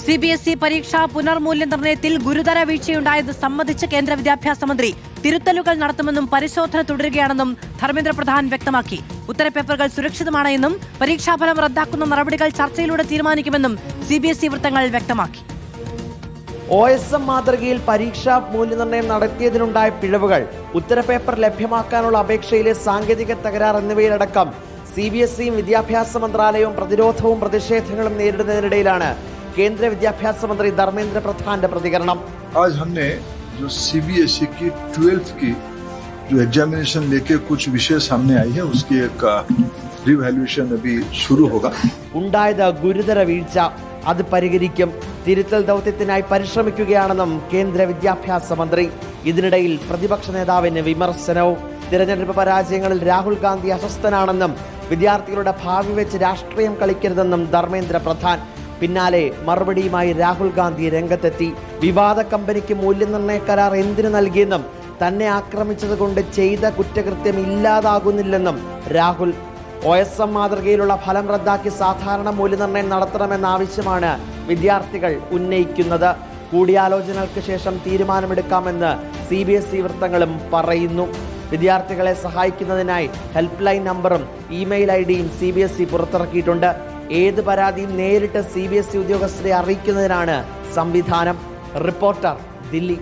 CBSE പരീക്ഷാ പുനർമൂല്യനിർണ്ണയത്തിൽ ഗുരുതര വീഴ്ചയുണ്ടായത് സംബന്ധിച്ച് കേന്ദ്ര വിദ്യാഭ്യാസ മന്ത്രി തിരുത്തലുകൾ നടത്തുമെന്നും പരിശോധന തുടരുകയാണെന്നും ധർമ്മേന്ദ്ര പ്രധാൻ വ്യക്തമാക്കി. ഉത്തരപേപ്പറുകൾ സുരക്ഷിതമാണ് എന്നും പരീക്ഷാഫലം റദ്ദാക്കുന്ന നടപടികൾ ചർച്ചയിലൂടെ തീരുമാനിക്കുമെന്നും CBSE വൃത്തങ്ങൾ വ്യക്തമാക്കി. OSM മാതൃകയിൽ പരീക്ഷാ മൂല്യനിർണ്ണയം നടത്തിയതിനുണ്ടായ പിഴവുകൾ, ഉത്തരപേപ്പർ ലഭ്യമാക്കാനുള്ള അപേക്ഷയിലെ സാങ്കേതിക തകരാർ എന്നിവയിലടക്കം CBSEയും വിദ്യാഭ്യാസ മന്ത്രാലയവും പ്രതിരോധവും പ്രതിഷേധങ്ങളും നേരിടുന്നതിനിടയിലാണ് കേന്ദ്ര വിദ്യാഭ്യാസ മന്ത്രി ധർമ്മേന്ദ്ര പ്രധാന്റെ പ്രതികരണം. आज हमने जो CBSE की 12th की जो एग्जामिनेशन लेके कुछ विषय सामने आई है उसकी एक रिवैल्यूएशन अभी शुरू होगा. ഉണ്ടായത് ഗുരുതര വീഴ്ച, അത് പരിഹരിക്കും. തിരുത്തൽ ദൗത്യത്തിനായി പരിശ്രമിക്കുകയാണെന്നും കേന്ദ്ര വിദ്യാഭ്യാസ മന്ത്രി. ഇതിനിടയിൽ പ്രതിപക്ഷ നേതാവിന് വിമർശനവും. തിരഞ്ഞെടുപ്പ് പരാജയങ്ങളിൽ രാഹുൽ ഗാന്ധി അസ്വസ്ഥനാണെന്നും വിദ്യാർത്ഥികളുടെ ഭാവി വെച്ച് രാഷ്ട്രീയം കളിക്കരുതെന്നും ധർമ്മേന്ദ്ര പ്രധാൻ. പിന്നാലെ മറുപടിയുമായി രാഹുൽ ഗാന്ധി രംഗത്തെത്തി. വിവാദ കമ്പനിക്ക് മൂല്യനിർണ്ണയ കരാർ എന്തിനു നൽകിയെന്നും തന്നെ ആക്രമിച്ചതുകൊണ്ട് ചെയ്ത കുറ്റകൃത്യം ഇല്ലാതാകുന്നില്ലെന്നും രാഹുൽ. OSM മാതൃകയിലുള്ള ഫലം റദ്ദാക്കി സാധാരണ മൂല്യനിർണ്ണയം നടത്തണമെന്ന ആവശ്യമാണ് വിദ്യാർത്ഥികൾ ഉന്നയിക്കുന്നത്. കൂടിയാലോചനകൾക്ക് ശേഷം തീരുമാനമെടുക്കാമെന്ന് CBSE വൃത്തങ്ങളും പറയുന്നു. വിദ്യാർത്ഥികളെ സഹായിക്കുന്നതിനായി ഹെൽപ്പ് ലൈൻ നമ്പറും ഇമെയിൽ IDയും CBSE പുറത്തിറക്കിയിട്ടുണ്ട്. ഏത് പരാതിയും നേരിട്ട് CBSE ഉദ്യോഗസ്ഥരെ അറിയിക്കുന്നതിനാണ് സംവിധാനം. റിപ്പോർട്ടർ, ദില്ലി.